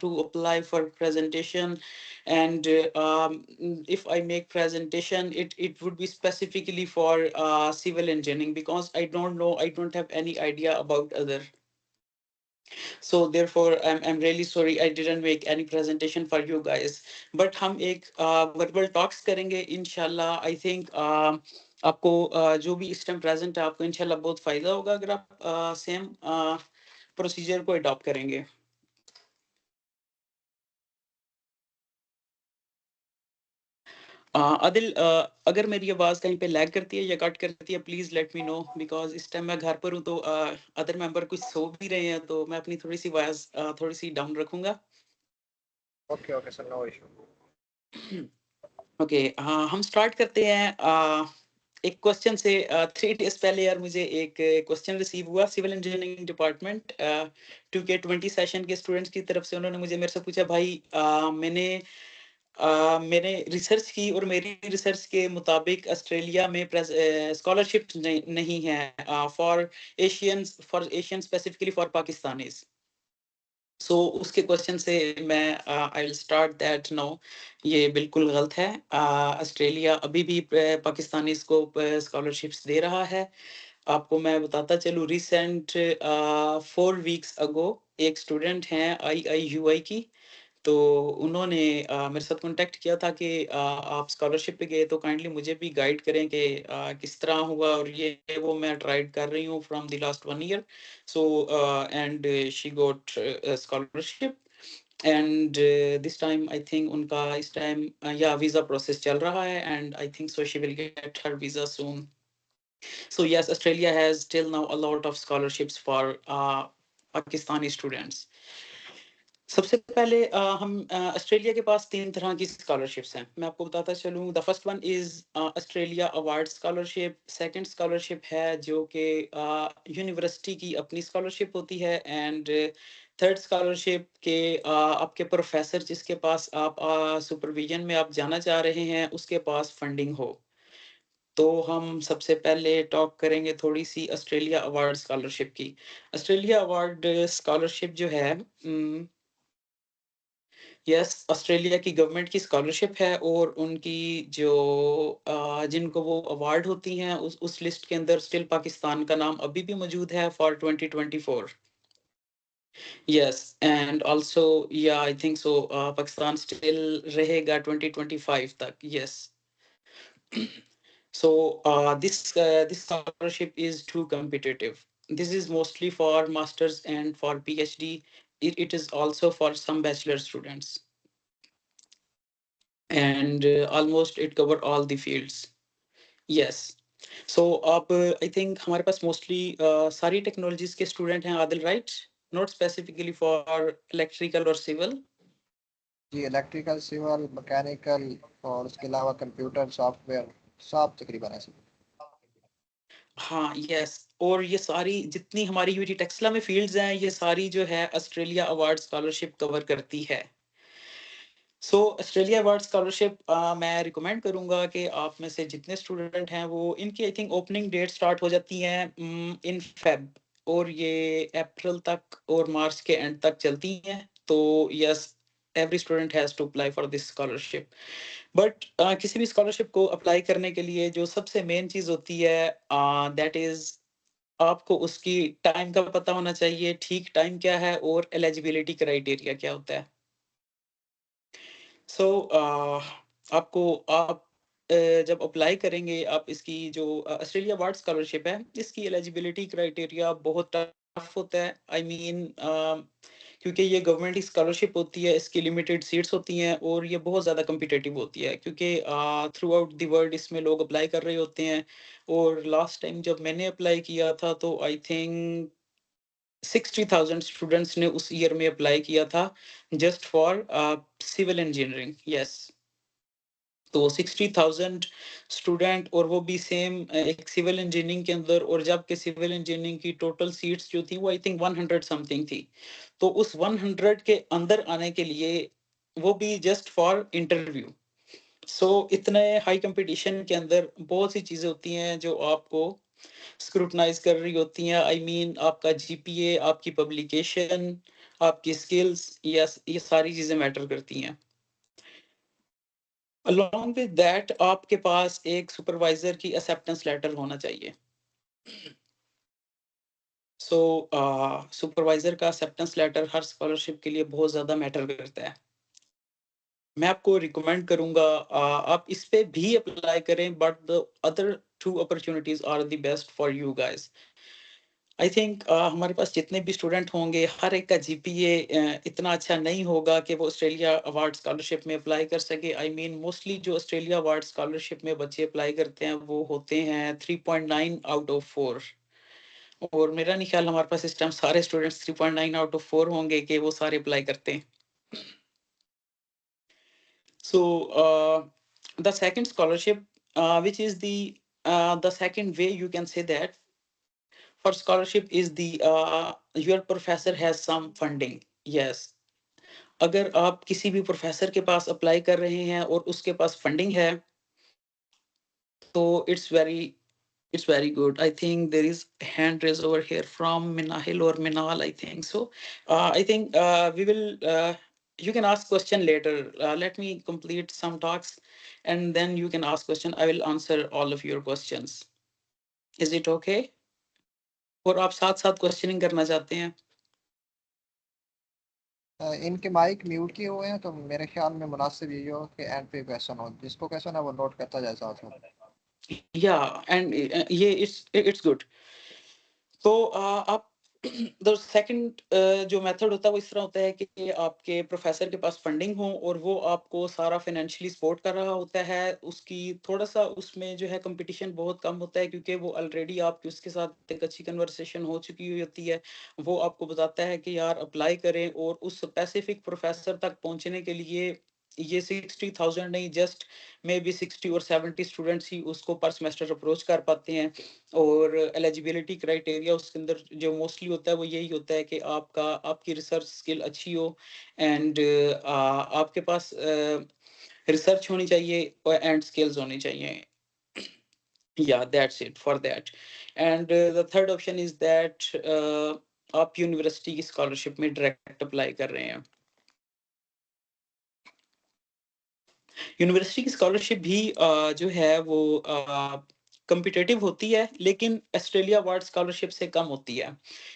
to apply for presentation, and if I make presentation, it would be specifically for civil engineering, because I don't know, I don't have any idea about other. So therefore I'm really sorry I didn't make any presentation for you guys. But हम एक verbal talks करेंगे इंशाल्लाह. I think आपको जो भी इस time present है आपको इंशाल्लाह बहुत फायदा होगा अगर आप सेम प्रोसीजर को अडॉप्ट करेंगे. आदिल, अगर मेरी आवाज कहीं पे लैग करती है या कट करती है please let me know, because इस टाइम मैं घर पर हूँ तो अदर मेंबर कुछ सो भी रहे हैं तो मैं अपनी थोड़ी सी आवाज थोड़ी सी डाउन रखूंगा. Okay okay sir, no issue. Okay, हम स्टार्ट करते हैं. एक क्वेश्चन से. 3 days पहले यार मुझे एक क्वेश्चन रिसीव हुआ civil engineering department 2K20 session के स्टूडेंट्स की तरफ से. उन्होंने मुझे मेरे से पूछा भाई मैंने रिसर्च की और मेरी रिसर्च के मुताबिक ऑस्ट्रेलिया में स्कॉलरशिप नहीं है for Asian specifically for Pakistanis. So उसके क्वेश्चन से मैं I will start that now. ये बिल्कुल गलत है. ऑस्ट्रेलिया अभी भी पाकिस्तानीज को स्कॉलरशिप्स दे रहा है. आपको मैं बताता चलूँ, रिसेंट 4 weeks अगो एक स्टूडेंट हैं IIUI की, तो उन्होंने मेरे साथ कांटेक्ट किया था कि आप स्कॉलरशिप पे गए तो काइंडली मुझे भी गाइड करें कि किस तरह हुआ. और ये वो मैं ट्राइड कर रही हूँ from the last 1 year. So and she got scholarship. And this time I think उनका इस टाइम या वीजा प्रोसेस चल रहा है, and I think so she will get her visa soon. So yes, Australia has till now a lot of scholarships for Pakistani students. सबसे पहले हम Australia के पास 3 तरह की स्कॉलरशिप्स हैं. मैं आपको बताता चलूँ. The first one is Australia award scholarship. Second scholarship है जो कि यूनिवर्सिटी की अपनी स्कॉलरशिप होती है. एंड थर्ड स्कॉलरशिप के आपके प्रोफेसर जिसके पास आप सुपरविजन में आप जाना चाह रहे हैं उसके पास फंडिंग हो. तो हम सबसे पहले टॉक करेंगे थोड़ी सी ऑस्ट्रेलिया अवार्ड स्कॉलरशिप की. ऑस्ट्रेलिया अवार्ड स्कॉलरशिप जो है, यस, ऑस्ट्रेलिया की गवर्नमेंट की स्कॉलरशिप है. और उनकी जो जिनको वो अवार्ड होती हैं उस लिस्ट के अंदर स्टिल पाकिस्तान का नाम अभी भी मौजूद है फॉर 2024. यस, एंड आल्सो या आई थिंक सो पाकिस्तान स्टिल रहेगा 2025 तक. Yes. So this scholarship is too competitive. This is mostly for masters and for PhD. It is also for some bachelor students, and almost it cover all the fields. Yes. So अब I think हमारे पास mostly सारी technologies के student हैं Adil, right? Not specifically for electrical or civil. जी, electrical, civil, mechanical और उसके अलावा computer software सब तकरीबन ऐसे. हाँ, यस. और ये सारी जितनी हमारी यूटी टेक्सला में फील्ड्स हैं ये सारी जो है ऑस्ट्रेलिया अवार्ड स्कॉलरशिप कवर करती है. सो ऑस्ट्रेलिया अवार्ड स्कॉलरशिप मैं रिकमेंड करूंगा कि आप में से जितने स्टूडेंट हैं वो इनकी I think opening date start हो जाती है इन फेब, और ये अप्रैल तक और मार्च के एंड तक चलती हैं. तो yes, every student has to apply for this scholarship. But किसी भी स्कॉलरशिप को अप्लाई करने के लिए जो सबसे मेन चीज होती है दैट इज आपको उसकी टाइम का पता होना चाहिए. ठीक टाइम क्या है और एलिजिबिलिटी क्राइटेरिया क्या होता है. सो आपको आप जब अप्लाई करेंगे आप इसकी जो ऑस्ट्रेलिया अवार्ड स्कॉलरशिप है इसकी एलिजिबिलिटी क्राइटेरिया बहुत टफ होता है. आई मीन क्योंकि ये गवर्नमेंट की स्कॉलरशिप होती है, इसकी लिमिटेड सीट्स होती हैं और ये बहुत ज़्यादा कम्पिटेटिव होती है क्योंकि थ्रू आउट द वर्ल्ड इसमें लोग अप्लाई कर रहे होते हैं. और लास्ट टाइम जब मैंने अप्लाई किया था तो आई थिंक 60,000 स्टूडेंट्स ने उस ईयर में अप्लाई किया था just for civil engineering. Yes. तो 60,000 स्टूडेंट और वो भी सेम एक सिविल इंजीनियरिंग के अंदर. और जबकि सिविल इंजीनियरिंग की टोटल सीट्स जो थी वो आई थिंक 100 समथिंग थी. तो उस 100 के अंदर आने के लिए वो भी जस्ट फॉर इंटरव्यू. सो इतने हाई कंपटीशन के अंदर बहुत सी चीजें होती हैं जो आपको स्क्रूटनाइज कर रही होती हैं। आई मीन आपका जीपीए, आपकी पब्लिकेशन, आपकी स्किल्स, ये सारी चीजें मैटर करती हैं। अलोंग विद दैट आपके पास एक सुपरवाइजर की एक्सेप्टेंस लेटर होना चाहिए। सो सुपरवाइजर का एक्सेप्टेंस लेटर हर स्कॉलरशिप के लिए बहुत ज़्यादा मैटर करता है। मैं आपको रिकमेंड करूँगा आप इस पे भी अप्लाई करें, but the other 2 opportunities are the best for you guys. I think हमारे पास जितने भी स्टूडेंट होंगे, हर एक का जीपीए इतना अच्छा नहीं होगा कि वो ऑस्ट्रेलिया अवार्ड स्कॉलरशिप में अप्लाई कर सके। आई मीन मोस्टली जो ऑस्ट्रेलिया अवार्ड स्कॉलरशिप में बच्चे अप्लाई करते हैं वो होते हैं 3.9 आउट ऑफ 4। और मेरा नहीं ख्याल हमारे पास इस टाइम सारे स्टूडेंट्स 3.9 आउट ऑफ 4 होंगे कि वो सारे अप्लाई करते हैं। So the second scholarship, which is the second way you can say that for scholarship is the your professor has some funding. Yes, अगर आप किसी भी प्रोफेसर के पास अप्लाई कर रहे हैं और उसके पास फंडिंग है, तो it's very good. I think there is a hand raised over here from Minahil or Minal, I think so. I think we will, you can ask question later. Let me complete some talks and then you can ask question. I will answer all of your questions. Is it okay? और आप साथ साथ questioning करना चाहते हैं? इनके mic mute किए हुए हैं, तो मेरे ख्याल में मुनासिब यही हो कि एंड पे क्वेश्चन हो, जिसको क्वेश्चन है वो नोट करता जाए साथ में। Yeah, and ये it's good. तो आप द सेकंड जो मेथड होता है वो इस तरह होता है कि आपके प्रोफेसर के पास फंडिंग हो और वो आपको सारा फाइनेंशियली सपोर्ट कर रहा होता है। उसकी थोड़ा-सा उसमें जो है कंपटीशन बहुत कम होता है, क्योंकि वो ऑलरेडी आपकी उसके साथ एक अच्छी कन्वर्सेशन हो चुकी हुई होती है। वो आपको बताता है कि यार अप्लाई करें, और उस स्पेसिफिक प्रोफेसर तक पहुँचने के लिए ये 60,000 नहीं, जस्ट मे बी 60 और 70 स्टूडेंट्स ही उसको पर सेमेस्टर अप्रोच कर पाते हैं। और एलिजिबिलिटी क्राइटेरिया उसके अंदर जो मोस्टली होता है वो यही होता है कि आपकी रिसर्च स्किल अच्छी हो, एंड आपके पास रिसर्च होनी चाहिए एंड स्किल्स होनी चाहिए। या that's it for that. And the third option is that आप यूनिवर्सिटी की स्कॉलरशिप में डायरेक्ट अप्लाई कर रहे हैं। यूनिवर्सिटी की स्कॉलरशिप भी जो है वो कम्पिटिटिव होती है, लेकिन ऑस्ट्रेलिया अवार्ड स्कॉलरशिप से कम होती है,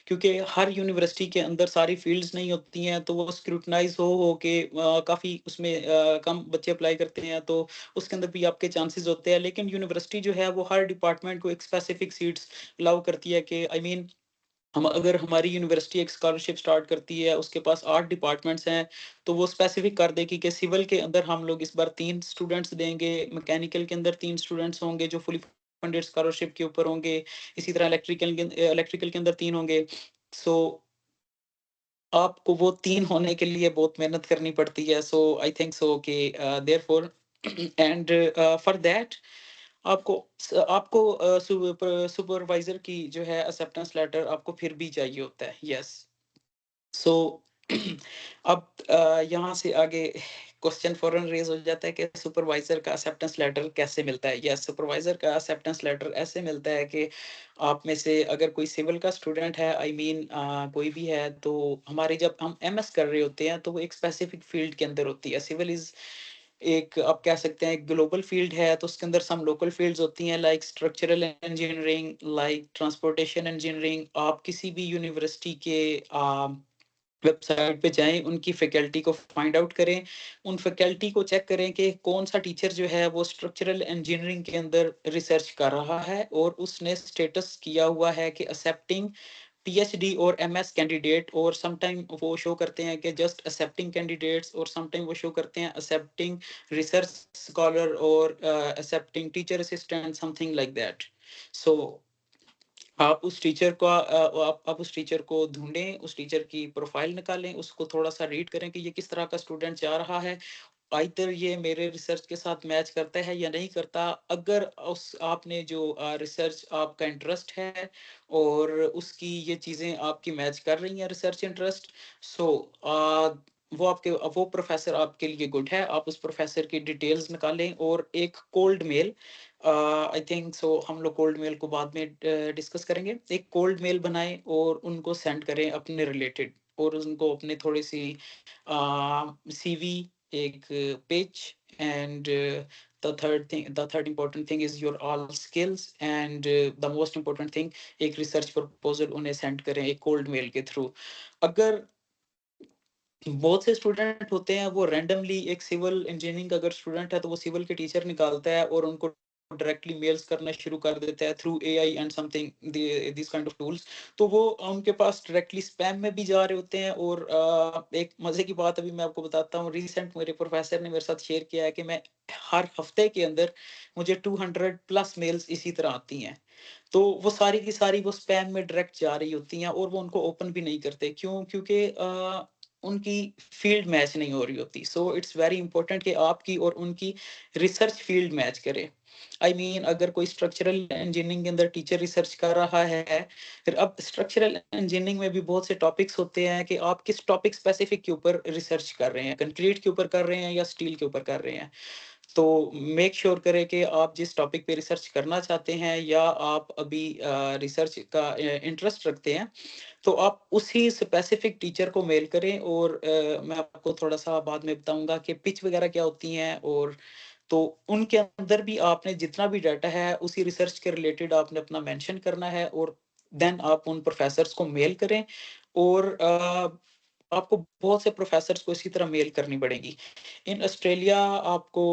क्योंकि हर यूनिवर्सिटी के अंदर सारी फील्ड्स नहीं होती हैं, तो वो स्क्रूटनाइज हो के काफ़ी उसमें कम बच्चे अप्लाई करते हैं, तो उसके अंदर भी आपके चांसेस होते हैं। लेकिन यूनिवर्सिटी जो है वो हर डिपार्टमेंट को एक स्पेसिफिक सीट्स अलाउ करती है कि आई मीन हम अगर हमारी यूनिवर्सिटी एक स्कॉलरशिप स्टार्ट करती है, उसके पास 8 डिपार्टमेंट्स हैं, तो वो स्पेसिफिक कर देगी कि सिविल के अंदर हम लोग इस बार 3 स्टूडेंट्स देंगे, मैकेनिकल के अंदर 3 स्टूडेंट्स होंगे जो फुली फंडेड स्कॉलरशिप के ऊपर होंगे, इसी तरह इलेक्ट्रिकल के अंदर 3 होंगे। सो आपको वो 3 होने के लिए बहुत मेहनत करनी पड़ती है। सो आई थिंक सो कि देयरफॉर एंड फॉर दैट आपको सुपरवाइजर की जो है एक्सेप्टेंस लेटर आपको फिर भी चाहिए होता है। यस। सो अब यहाँ से आगे क्वेश्चन फौरन रेज हो जाता है कि सुपरवाइजर का एक्सेप्टेंस लेटर कैसे मिलता है। यस, सुपरवाइजर का एक्सेप्टेंस लेटर ऐसे मिलता है कि आप में से अगर कोई सिविल का स्टूडेंट है, आई मीन कोई भी है, तो हमारे जब हम एमएस कर रहे होते हैं तो वो एक स्पेसिफिक फील्ड के अंदर होती है। सिविल इज एक आप कह सकते हैं ग्लोबल फील्ड है, तो उसके अंदर सम लोकल फील्ड्स होती हैं like structural engineering, like transportation engineering. आप किसी भी यूनिवर्सिटी के वेबसाइट पे जाएं, उनकी फैकल्टी को फाइंड आउट करें, उन फैकल्टी को चेक करें कि कौन सा टीचर जो है वो स्ट्रक्चरल इंजीनियरिंग के अंदर रिसर्च कर रहा है और उसने स्टेटस किया हुआ है कि एक्सेप्टिंग पीएचडी और एमएस कैंडिडेट, और समटाइम वो शो करते हैं कि जस्ट एक्सेप्टिंग कैंडिडेट्स, और समटाइम वो शो करते हैं एक्सेप्टिंग रिसर्च स्कॉलर और accepting teacher assistant, something like that. So आप उस टीचर का आप उस टीचर को ढूंढें, उस टीचर की प्रोफाइल निकालें, उसको थोड़ा सा रीड करें कि ये किस तरह का स्टूडेंट जा रहा है, आइदर ये मेरे रिसर्च के साथ मैच करता है या नहीं करता। अगर उस आपने जो रिसर्च आपका इंटरेस्ट है और उसकी ये चीज़ें आपकी मैच कर रही हैं रिसर्च इंटरेस्ट, सो वो प्रोफेसर आपके लिए गुड है। आप उस प्रोफेसर की डिटेल्स निकालें और एक cold mail I think so हम लोग कोल्ड मेल को बाद में डिस्कस करेंगे। एक कोल्ड मेल बनाएं और उनको सेंड करें अपने रिलेटेड, और उनको अपने थोड़ी सी सीवी, एक page, and the third important thing is your all skills, and the most important thing, एक रिसर्च प्रपोजल उन्हें सेंड करें एक कोल्ड मेल के थ्रू। अगर बहुत से स्टूडेंट होते हैं वो रैंडमली, एक सिविल इंजीनियरिंग का अगर स्टूडेंट है तो वो सिविल के टीचर निकालता है और उनको डायरेक्टली मेल्स करना शुरू कर देता है through AI and something this kind of tools. तो वो उनके पास डायरेक्टली स्पैम में भी जा रहे होते हैं। और एक मजे की बात अभी मैं आपको बताता हूँ, रिसेंट मेरे प्रोफेसर ने मेरे साथ शेयर किया है कि मैं हर हफ्ते के अंदर मुझे 200 प्लस मेल्स इसी तरह आती हैं। तो वो सारी की सारी वो स्पैम में डायरेक्ट जा रही होती हैं और वो उनको ओपन भी नहीं करते। क्यों? क्योंकि उनकी फील्ड मैच नहीं हो रही होती। सो इट्स वेरी इंपॉर्टेंट कि आपकी और उनकी रिसर्च फील्ड मैच करे। आई मीन अगर कोई स्ट्रक्चरल इंजीनियरिंग के अंदर टीचर रिसर्च कर रहा है, फिर अब स्ट्रक्चरल इंजीनियरिंग में भी बहुत से टॉपिक्स होते हैं कि आप किस टॉपिक स्पेसिफिक के ऊपर रिसर्च कर रहे हैं, कंक्रीट के ऊपर कर रहे हैं या स्टील के ऊपर कर रहे हैं। तो मेक श्योर करें कि आप जिस टॉपिक पे रिसर्च करना चाहते हैं या आप अभी रिसर्च का इंटरेस्ट रखते हैं, तो आप उसी स्पेसिफिक टीचर को मेल करें। और मैं आपको थोड़ा-सा बाद में बताऊँगा कि पिच वगैरह क्या होती हैं। और तो उनके अंदर भी आपने जितना भी डाटा है उसी रिसर्च के रिलेटेड आपने अपना मेंशन करना है, और देन आप उन प्रोफेसर्स को मेल करें। और आपको बहुत से प्रोफेसर्स को इसी तरह मेल करनी पड़ेगी। इन ऑस्ट्रेलिया आपको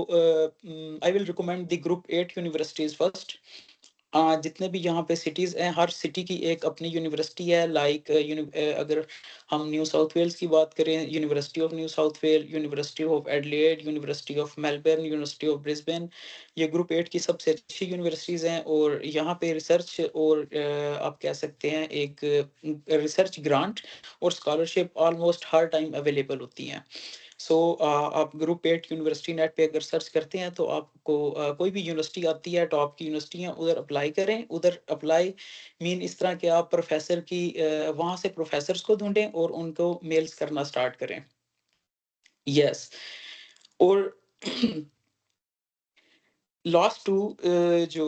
I will recommend the group 8 universities first. जितने भी यहाँ पे सिटीज़ हैं, हर सिटी की एक अपनी यूनिवर्सिटी है। लाइक अगर हम न्यू साउथ वेल्स की बात करें, university of new south well, university of Adelaide, university of Melbourne, university of Brisbane, ये ग्रुप 8 की सबसे अच्छी यूनिवर्सिटीज़ हैं। और यहाँ पे रिसर्च और आप कह सकते हैं एक रिसर्च ग्रांट और स्कॉलरशिप ऑलमोस्ट हर टाइम अवेलेबल होती हैं। सो आप ग्रुप 8 यूनिवर्सिटी नेट पे अगर सर्च करते हैं तो आपको कोई भी यूनिवर्सिटी आती है, टॉप की यूनिवर्सिटी है, उधर अप्लाई करें। उधर अप्लाई मीन इस तरह के आप प्रोफेसर की वहाँ से प्रोफेसर्स को ढूँढें और उनको मेल्स करना स्टार्ट करें। यस। और लास्ट 2 जो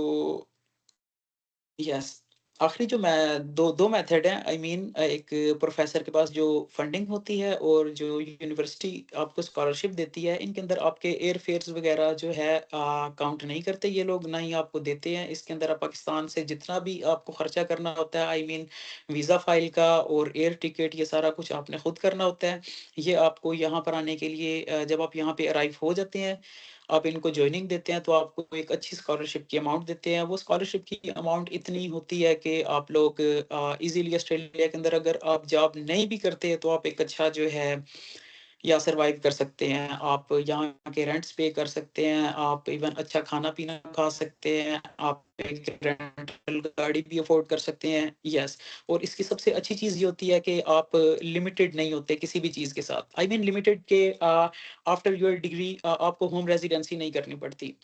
यस, आखिरी जो मैं दो मेथड हैं। आई मीन एक प्रोफेसर के पास जो फंडिंग होती है और जो यूनिवर्सिटी आपको स्कॉलरशिप देती है, इनके अंदर आपके एयर फेयर्स वगैरह जो है काउंट नहीं करते ये लोग, ना ही आपको देते हैं। इसके अंदर आप पाकिस्तान से जितना भी आपको खर्चा करना होता है, आई मीन वीज़ा फाइल का और एयर टिकट, ये सारा कुछ आपने खुद करना होता है। ये आपको यहाँ पर आने के लिए जब आप यहाँ पे अराइव हो जाते हैं, आप इनको जॉइनिंग देते हैं, तो आपको एक अच्छी स्कॉलरशिप की अमाउंट देते हैं। वो स्कॉलरशिप की अमाउंट इतनी होती है कि आप लोग इजीली ऑस्ट्रेलिया के अंदर अगर आप जॉब नहीं भी करते हैं तो आप एक अच्छा जो है या सर्वाइव कर सकते हैं। आप यहाँ के रेंट्स पे कर सकते हैं, आप इवन अच्छा खाना-पीना खा सकते हैं, आप एक रेंटल गाड़ी भी अफ़ोर्ड कर सकते हैं। यस। और इसकी सबसे अच्छी चीज़ ये होती है कि आप लिमिटेड नहीं होते किसी भी चीज़ के साथ। आई मीन लिमिटेड के आफ्टर योर डिग्री आपको होम रेज़िडेंसी नहीं करनी पड़ती।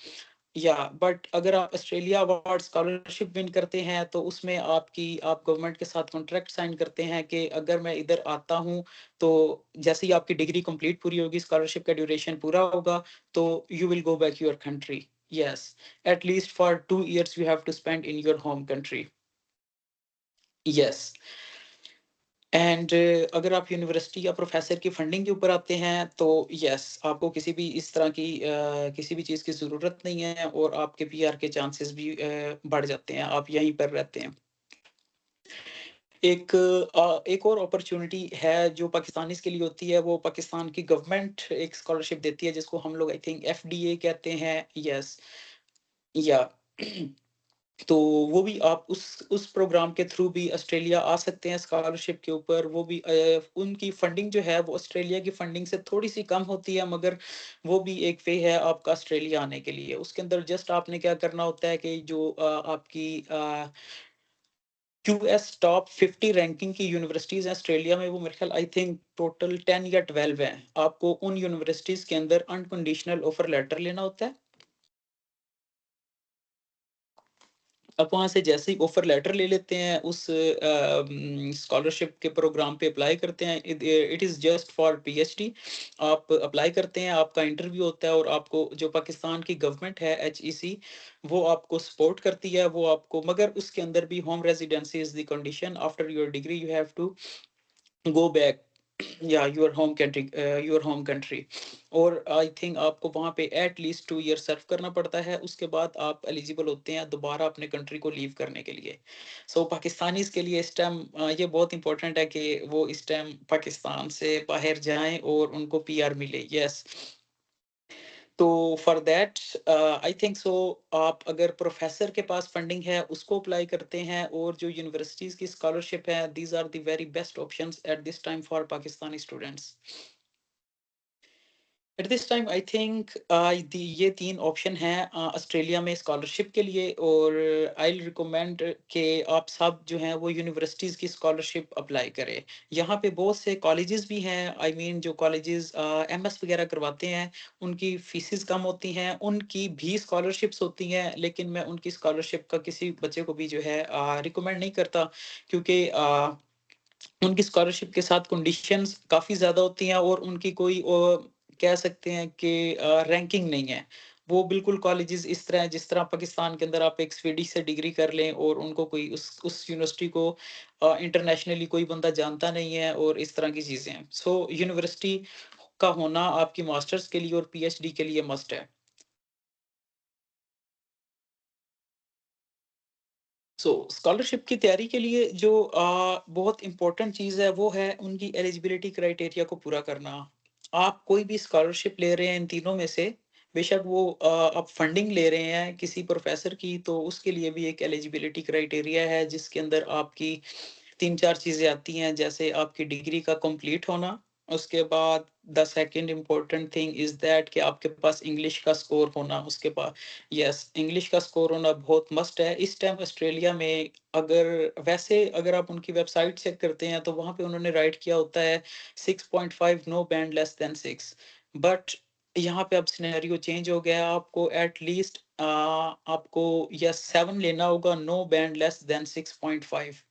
या बट अगर आप ऑस्ट्रेलिया अवार्ड स्कॉलरशिप विन करते हैं तो उसमें आप गवर्नमेंट के साथ कॉन्ट्रैक्ट साइन करते हैं कि अगर मैं इधर आता हूँ तो जैसे ही आपकी डिग्री कंप्लीट पूरी होगी, स्कॉलरशिप का ड्यूरेशन पूरा होगा, तो you will go back your country. Yes, at least for 2 years you have to spend in your home country. Yes. And अगर आप यूनिवर्सिटी या प्रोफेसर की फंडिंग के ऊपर आते हैं तो यस, आपको किसी भी इस तरह की किसी भी चीज़ की ज़रूरत नहीं है और आपके पीआर के चांसेस भी बढ़ जाते हैं, आप यहीं पर रहते हैं। एक और अपॉर्च्युनिटी है जो पाकिस्तानीज़ के लिए होती है, वो पाकिस्तान की गवर्नमेंट एक स्कॉलरशिप देती है जिसको हम लोग आई थिंक एफडीए कहते हैं। यस। या तो वो भी आप उस प्रोग्राम के थ्रू भी ऑस्ट्रेलिया आ सकते हैं स्कॉलरशिप के ऊपर। वो भी उनकी फंडिंग जो है वो ऑस्ट्रेलिया की फंडिंग से थोड़ी-सी कम होती है, मगर वो भी एक वे है आपका ऑस्ट्रेलिया आने के लिए। उसके अंदर जस्ट आपने क्या करना होता है कि जो आपकी क्यूएस टॉप 50 रैंकिंग की यूनिवर्सिटीज़ हैं ऑस्ट्रेलिया में, वो मेरे ख्याल आई थिंक टोटल 10 या 12 हैं। आपको उन यूनिवर्सिटीज़ के अंदर अनकंडीशनल ऑफर लेटर लेना होता है। आप वहाँ से जैसे ही ऑफर लेटर ले लेते हैं, उस स्कॉलरशिप के प्रोग्राम पे अप्लाई करते हैं। It is just for PhD. आप अप्लाई करते हैं, आपका इंटरव्यू होता है और आपको जो पाकिस्तान की गवर्नमेंट है एचईसी, वो आपको सपोर्ट करती है, वो आपको, मगर उसके अंदर भी home residency is the condition. After your degree you have to go back या योर होम कंट्री। और आई थिंक आपको वहाँ पे एट लीस्ट 2 ईयर सर्व करना पड़ता है, उसके बाद आप एलिजिबल होते हैं दोबारा अपने कंट्री को लीव करने के लिए। सो पाकिस्तानीज़ के लिए इस टाइम ये बहुत इंपॉर्टेंट है कि वो इस टाइम पाकिस्तान से बाहर जाएँ और उनको पीआर मिले। यस। तो फॉर दैट आई थिंक सो, आप अगर प्रोफेसर के पास फंडिंग है उसको अप्लाई करते हैं, और जो यूनिवर्सिटीज़ की स्कॉलरशिप है, these are the very best options at this time for Pakistani students. At this time I think ये 3 ऑप्शन हैं ऑस्ट्रेलिया में स्कॉलरशिप के लिए, और आई विल रिकमेंड कि आप सब जो हैं वो यूनिवर्सिटीज़ की स्कॉलरशिप अप्लाई करें। यहाँ पे बहुत से कॉलेजेस भी हैं, आई मीन जो कॉलेजेस एमएस वगैरह करवाते हैं, उनकी फीसेस कम होती हैं, उनकी भी स्कॉलरशिप्स होती हैं, लेकिन मैं उनकी स्कॉलरशिप का किसी बच्चे को भी जो है रिकमेंड नहीं करता, क्योंकि उनकी स्कॉलरशिप के साथ कंडीशंस काफ़ी ज़्यादा होती हैं, और उनकी कोई कह सकते हैं कि रैंकिंग नहीं है। वो बिल्कुल कॉलेजेस इस तरह हैं, जिस तरह पाकिस्तान के अंदर आप एक स्वीडिश से डिग्री कर लें और उनको कोई उस यूनिवर्सिटी को इंटरनेशनली कोई बंदा जानता नहीं है, और इस तरह की चीज़ें हैं। सो यूनिवर्सिटी का होना आपकी मास्टर्स के लिए और पीएचडी के लिए मस्ट है। सो स्कॉलरशिप की तैयारी के लिए जो बहुत इम्पोर्टेंट चीज़ है, वो है उनकी एलिजिबिलिटी क्राइटेरिया को पूरा करना। आप कोई भी स्कॉलरशिप ले रहे हैं इन तीनों में से, बेशक वो आप फंडिंग ले रहे हैं किसी प्रोफेसर की, तो उसके लिए भी एक एलिजिबिलिटी क्राइटेरिया है, जिसके अंदर आपकी 3-4 चीज़ें आती हैं, जैसे आपकी डिग्री का कंप्लीट होना, उसके बाद the second important thing is that कि आपके पास इंग्लिश का स्कोर होना, उसके बाद यस, इंग्लिश का स्कोर होना बहुत मस्ट है। इस टाइम ऑस्ट्रेलिया में, अगर आप उनकी वेबसाइट चेक करते हैं, तो वहाँ पे उन्होंने राइट किया होता है 6.5, no band less than 6, but यहाँ पे अब सिनेरियो चेंज हो गया है, आपको एट लीस्ट आपको यस 7 लेना होगा, no band less than 6.5।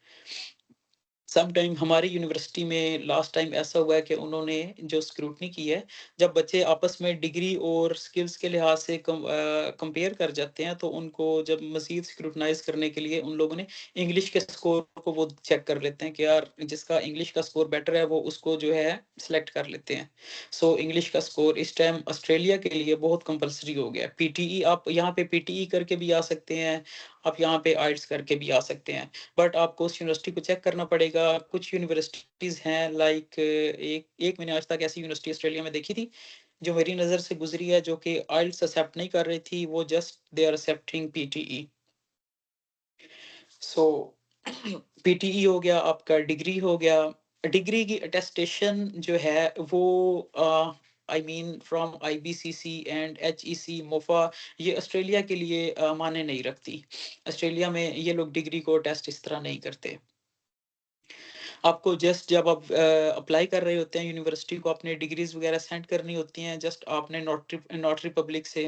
Some time हमारी यूनिवर्सिटी में लास्ट टाइम ऐसा हुआ है कि उन्होंने जो स्क्रूटनी की है, जब बच्चे आपस में डिग्री और स्किल्स के लिहाज से कंपेयर कर जाते हैं, तो उनको जब मज़ीद स्क्रूटनाइज़ करने के लिए उन लोगों ने इंग्लिश के स्कोर को वो चेक कर लेते हैं कि यार जिसका इंग्लिश का स्कोर बेटर है, वो उसको जो है सेलेक्ट कर लेते हैं। सो इंग्लिश का स्कोर इस टाइम ऑस्ट्रेलिया के लिए बहुत कंपल्सरी हो गया है। पीटीई, आप यहाँ पे पीटीई करके भी आ सकते हैं, आप यहाँ पे आइल्ट्स करके भी आ सकते हैं। बट आपको उस यूनिवर्सिटी को चेक करना पड़ेगा। कुछ यूनिवर्सिटीज़ हैं, लाइक एक एक मैंने आज तक ऐसी यूनिवर्सिटी ऑस्ट्रेलिया में देखी थी, जो मेरी नज़र से गुज़री है, जो कि आइल्ट्स एक्सेप्ट नहीं कर रही थी, वो just they are accepting PTE. So PTE हो गया, आपका डिग्री हो गया। डिग्री की अटेस्टेशन जो है वो I mean from IBCC and HEC, MOFA, ये ऑस्ट्रेलिया के लिए मायने नहीं रखती। ऑस्ट्रेलिया में ये लोग डिग्री को टेस्ट इस तरह नहीं करते। आपको जस्ट जब आप अप्लाई कर रहे होते हैं यूनिवर्सिटी को, अपनी डिग्रीज़ वगैरह सेंड करनी होती हैं, जस्ट आपने नोटरी पब्लिक से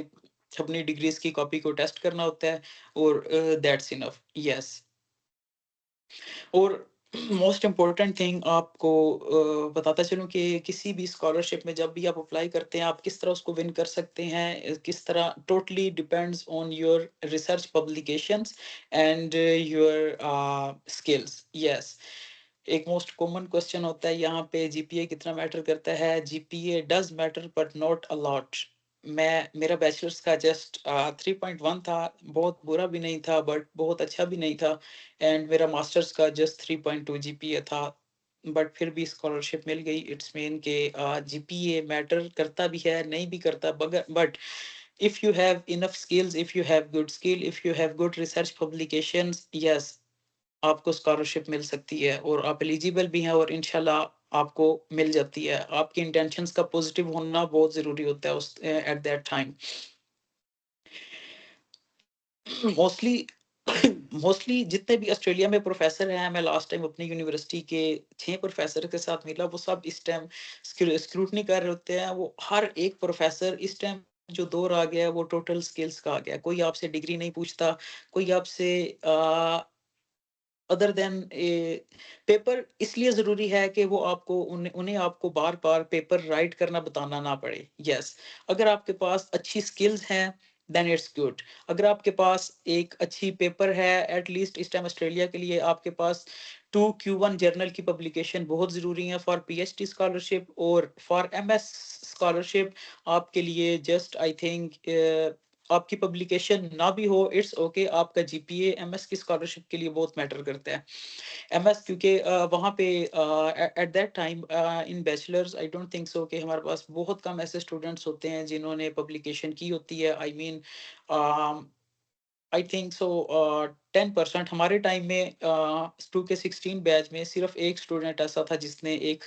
अपनी डिग्रीज़ की कॉपी को टेस्ट करना होता है, और दैट्स इनफ। यस। और मोस्ट इम्पोर्टेंट थिंग आपको बताता चलूँ कि किसी भी स्कॉलरशिप में जब भी आप अप्लाई करते हैं, आप किस तरह उसको विन कर सकते हैं, किस तरह, totally depends on your research publications and your skills. Yes. एक मोस्ट कॉमन क्वेश्चन होता है यहाँ पे, जीपीए कितना मैटर करता है? GPA does matter but not a lot. मेरा बैचलर्स का जस्ट 3.1 था, बहुत बुरा भी नहीं था बट बहुत अच्छा भी नहीं था, एंड मेरा मास्टर्स का जस्ट 3.2 जीपीए था, बट फिर भी स्कॉलरशिप मिल गई। इट्स मीन के जीपीए मैटर करता भी है, नहीं भी करता, but if you have enough skills, if you have good skill, if you have good research publications, yes, आपको स्कॉलरशिप मिल सकती है, और आप एलिजिबल भी हैं, और इंशाल्लाह आपको मिल जाती है। आपकी इंटेंशंस का पॉजिटिव होना बहुत ज़रूरी होता है उस at that time. Mostly mostly जितने भी ऑस्ट्रेलिया में प्रोफेसर हैं, मैं लास्ट टाइम अपनी यूनिवर्सिटी के 6 प्रोफेसर के साथ मिला, वो सब इस टाइम स्क्रूटनी कर रहे होते हैं। वो हर एक प्रोफेसर इस टाइम जो दौर आ गया है वो टोटल स्किल्स का आ गया है। कोई आपसे डिग्री नहीं पूछता, कोई आपसे अदर देन पेपर इसलिए ज़रूरी है कि वो आपको उन्हें उन्हें आपको बार-बार पेपर राइट करना बताना ना पड़े। येस, अगर आपके पास अच्छी स्किल्स हैं, देन इट्स गुड। अगर आपके पास एक अच्छी पेपर है, एट लीस्ट इस टाइम ऑस्ट्रेलिया के लिए आपके पास 2 Q1 जर्नल की पब्लिकेशन बहुत ज़रूरी है फॉर पीएचडी स्कॉलरशिप और फॉर एमएस स्कॉलरशिप आपके लिए जस्ट आई थिंक आपकी पब्लिकेशन ना भी हो इट्स ओके, आपका जीपीए एमएस की स्कॉलरशिप के लिए बहुत मैटर करता है। एमएस क्योंकि वहाँ पे at that time in bachelors I don't think so कि हमारे पास बहुत कम ऐसे स्टूडेंट्स होते हैं जिन्होंने पब्लिकेशन की होती है। आई मीन आई थिंक सो 10% हमारे टाइम में 2K16 बैच में सिर्फ एक स्टूडेंट ऐसा था जिसने एक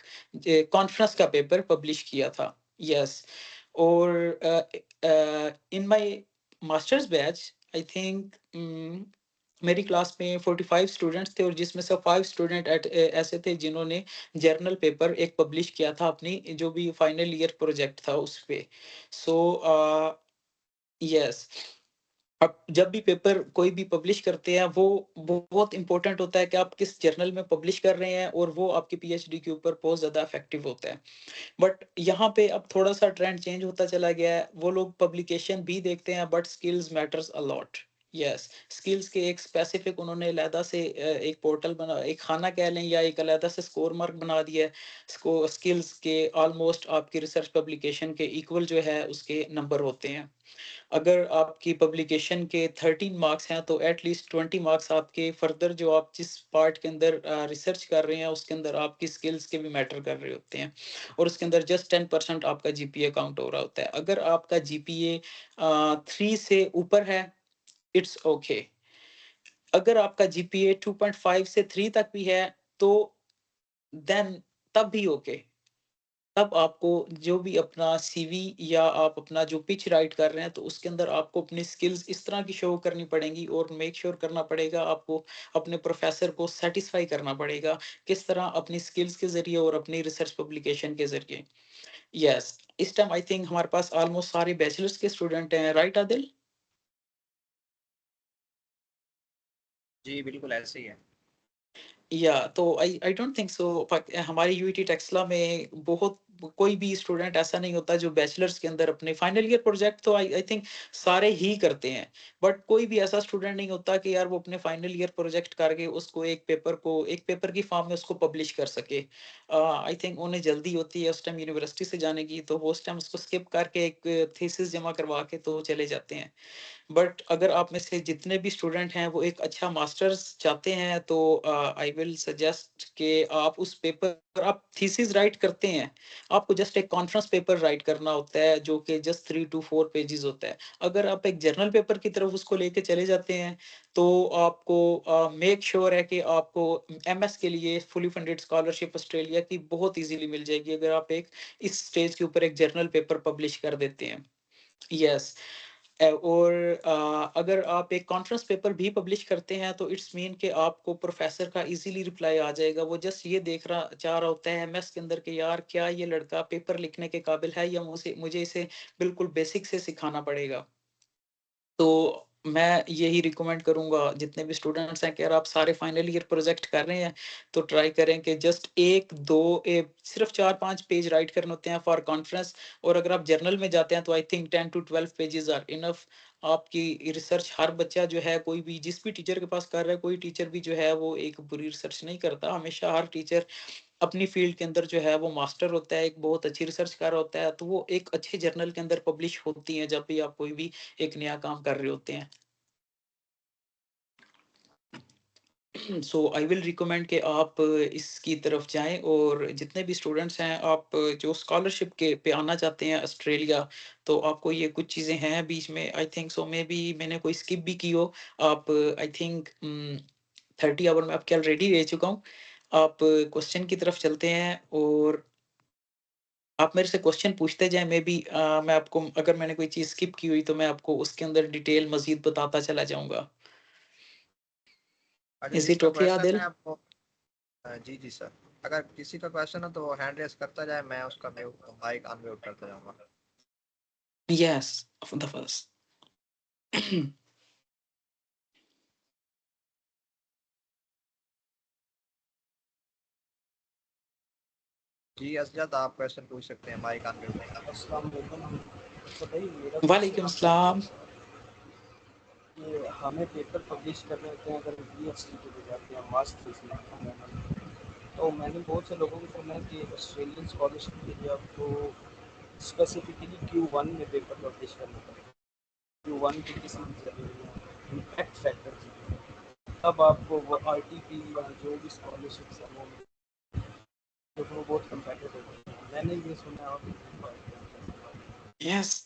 कॉन्फ्रेंस का पेपर पब्लिश किया था। यस, और in my masters batch I think मेरी क्लास में 45 स्टूडेंट्स थे और जिसमें से 5 स्टूडेंट ऐसे थे जिन्होंने जर्नल पेपर एक पब्लिश किया था अपनी जो भी फाइनल ईयर प्रोजेक्ट था उस पे। सो यस, अब जब भी पेपर कोई भी पब्लिश करते हैं वो बहुत इंपॉर्टेंट होता है कि आप किस जर्नल में पब्लिश कर रहे हैं और वो आपकी पीएचडी के ऊपर बहुत ज़्यादा इफेक्टिव होता है। बट यहाँ पे अब थोड़ा-सा ट्रेंड चेंज होता चला गया है। वो लोग पब्लिकेशन भी देखते हैं but skills matters a lot. Yes, skills के एक स्पेसिफिक उन्होंने अलहदा से एक पोर्टल बना एक खाना कह लें या एक अलहदा से स्कोर मार्क बना दिया है। स्किल्स के ऑलमोस्ट आपकी रिसर्च पब्लिकेशन के इक्वल जो है उसके नंबर होते हैं। अगर आपकी पब्लिकेशन के 13 मार्क्स हैं तो एट लीस्ट 20 मार्क्स आपके फर्दर जो आप जिस पार्ट के अंदर रिसर्च कर रहे हैं उसके अंदर आपकी स्किल्स के भी मैटर कर रहे होते हैं और उसके अंदर जस्ट 10% आपका जीपीए काउंट हो रहा होता है। अगर आपका जीपीए 3 से ऊपर है इट्स ओके। अगर आपका जीपीए 2.5 से 3 तक भी है तो देन तब भी ओके। तब आपको जो भी अपना सीवी या आप अपना जो पिच राइट कर रहे हैं तो उसके अंदर आपको अपनी स्किल्स इस तरह की शो करनी पड़ेंगी और मेक श्योर करना पड़ेगा आपको अपने प्रोफेसर को सेटिस्फाई करना पड़ेगा किस तरह अपनी स्किल्स के ज़रिए और अपनी रिसर्च पब्लिकेशन के ज़रिए। यस, इस टाइम आई थिंक हमारे पास ऑलमोस्ट सारे बैचलर्स के स्टूडेंट हैं, राइट आदिल? जी बिल्कुल ऐसे ही है। या तो आई डोंट थिंक सो हमारी यूईटी टेक्सला में बहुत कोई भी स्टूडेंट ऐसा नहीं होता जो बैचलर्स के अंदर अपने फाइनल ईयर प्रोजेक्ट तो आई थिंक सारे ही करते हैं बट कोई भी ऐसा स्टूडेंट नहीं होता कि यार वो अपने फाइनल ईयर प्रोजेक्ट करके उसको एक पेपर की फॉर्म में उसको पब्लिश कर सके। आई थिंक उन्हें जल्दी होती है उस टाइम यूनिवर्सिटी से जाने की तो वो उस टाइम उसको स्किप करके एक थीसिस जमा करवा के तो चले जाते हैं। बट अगर आप में से जितने भी स्टूडेंट हैं वो एक अच्छा मास्टर्स चाहते हैं तो आई विल सजेस्ट कि आप उस पेपर आप थीसिस राइट करते हैं आपको जस्ट एक कॉन्फ्रेंस पेपर राइट करना होता है जो कि जस्ट 3 to 4 पेजेस होता है। अगर आप एक जर्नल पेपर की तरफ उसको लेके चले जाते हैं तो आपको मेक श्योर है कि आपको एमएस के लिए फुली फंडेड स्कॉलरशिप ऑस्ट्रेलिया की बहुत इजीली मिल जाएगी अगर आप एक इस स्टेज के ऊपर एक जर्नल पेपर पब्लिश कर देते हैं। यस, और अगर आप एक कॉन्फ्रेंस पेपर भी पब्लिश करते हैं तो इट्स मीन कि आपको प्रोफेसर का इजीली रिप्लाई आ जाएगा। वो जस्ट ये देख रहा चाह रहा होता है एमएस के अंदर कि यार क्या ये लड़का पेपर लिखने के काबिल है या मुझे मुझे इसे बिल्कुल बेसिक से सिखाना पड़ेगा। तो मैं यही रिकमेंड करूँगा जितने भी स्टूडेंट्स हैं कि अगर आप सारे फाइनल ईयर प्रोजेक्ट कर रहे हैं तो ट्राई करें कि जस्ट 1-2 सिर्फ 4-5 पेज राइट करने होते हैं फॉर कॉन्फ्रेंस और अगर आप जर्नल में जाते हैं तो I think 10 to 12 pages are enough. आपकी रिसर्च हर बच्चा जो है कोई भी जिस भी टीचर के पास कर रहा है कोई टीचर भी जो है वो एक बुरी रिसर्च नहीं करता। हमेशा हर टीचर अपनी फील्ड के अंदर जो है वो मास्टर होता है, एक बहुत अच्छी रिसर्च कर रहा होता है तो वो एक अच्छे जर्नल के अंदर पब्लिश होती हैं जब भी आप कोई भी एक नया काम कर रहे होते हैं। सो आई विल रिकमेंड कि आप इसकी तरफ जाएँ और जितने भी स्टूडेंट्स हैं आप जो स्कॉलरशिप के पे आना चाहते हैं ऑस्ट्रेलिया, तो आपको ये कुछ चीज़ें हैं बीच में आई थिंक सो मेबी मैंने कोई स्किप भी की हो। आप आई थिंक 30 आवर में आपके ऑलरेडी रह चुका हूँ। आप क्वेश्चन की तरफ चलते हैं और आप मेरे से क्वेश्चन पूछते जाएँ मेबी मैं आपको अगर मैंने कोई चीज़ स्किप की हुई तो मैं आपको उसके अंदर डिटेल मज़ीद बताता चला जाऊँगा। अगर इज़ इट जिसका ओके क्वेश्चन है आदिल? आपको, जी जी सर, अगर किसी का क्वेश्चन है तो वो हैंड रेस करता जाए, मैं उसका म्यूट माइक अनम्यूट करता जाऊंगा। Yes, of the first. जी असजद, आप क्वेश्चन पूछ सकते हैं, माइक ऑन म्यूट है। अस्सलाम वालेकुम। तो भाई मेरा वालेकुम सलाम। कि हमें पेपर पब्लिश करने होते हैं अगर यूनिवर्सिटी के लिए जाते हैं मास्टर्स में, तो मैंने बहुत से लोगों को सुना है कि ऑस्ट्रेलियन स्कॉलरशिप के लिए आपको स्पेसिफिकली Q1 में पेपर पब्लिश करना पड़ेगा। Q1 के किसी भी जरिए इम्पैक्ट फैक्टर की, तब आपको वो RTP या जो भी स्कॉलरशिप्स हैं वो तो वो बहुत कम्पेटिटिव होती है। मैंने ये सुना है। आप यस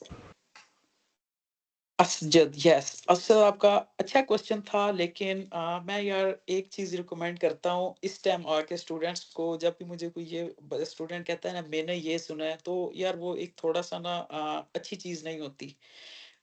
असजद, यस असजद, आपका अच्छा क्वेश्चन था, लेकिन मैं यार एक चीज रिकमेंड करता हूँ इस टाइम आके स्टूडेंट्स को। जब भी मुझे कोई ये स्टूडेंट कहता है ना मैंने ये सुना है, तो यार वो एक थोड़ा सा ना अच्छी चीज नहीं होती।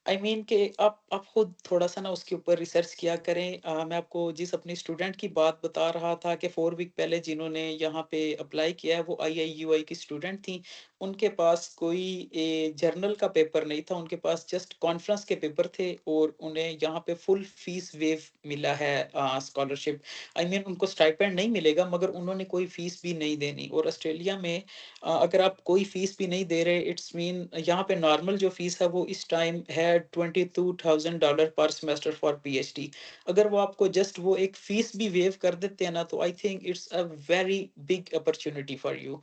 आई मीन कि आप खुद थोड़ा-सा ना उसके ऊपर रिसर्च किया करें। मैं आपको जिस अपनी स्टूडेंट की बात बता रहा था कि 4 वीक पहले जिन्होंने यहाँ पे अप्लाई किया है, वो आईआईयूआई की स्टूडेंट थीं। उनके पास कोई जर्नल का पेपर नहीं था, उनके पास जस्ट कॉन्फ्रेंस के पेपर थे और उन्हें यहाँ पे फुल फीस वेव मिला है स्कॉलरशिप। आई मीन उनको स्टाइपेंड नहीं मिलेगा, मगर उन्होंने कोई फीस भी नहीं देनी। और ऑस्ट्रेलिया में अगर आप कोई फीस भी नहीं दे रहे, इट्स मीन यहाँ पे नॉर्मल जो फीस है वो इस टाइम है $22,000 पर सेमेस्टर फॉर पीएचडी। अगर वो आपको जस्ट वो एक फीस भी वेव कर देते हैं ना, तो I think it's a very big opportunity for you.